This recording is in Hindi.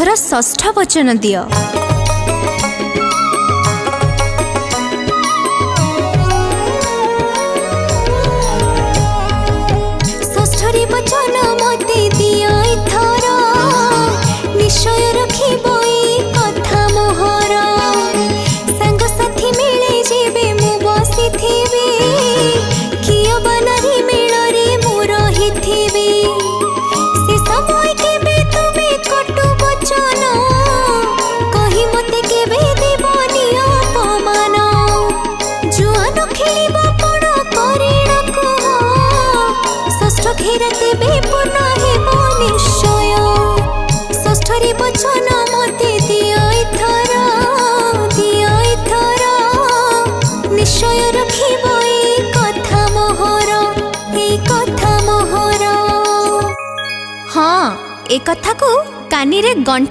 एथर षष्ठ वचन दियो। षष्ठरी वचन मते दियो एथर, निश्चय रखिबो ई कथा मोहर। संग साथी मिले जेबे मु बसिथिबे, कियो बनारी मेलरे मु रहिथिबे। से समय केबे तुमे कटु वचन, कहि मते केबे देबनी अपमान। जुआन खेलिबा पण करेण कुह, षष्ठ घेरा तेबे पूर्ण हेबो निश्चय। षष्ठरी वचन मते दियो एथर, दियो एथर, निश्चय रखिबो ई कथा मोहर, ई कथा मोहर। हाँ, ए कथा को कानी रे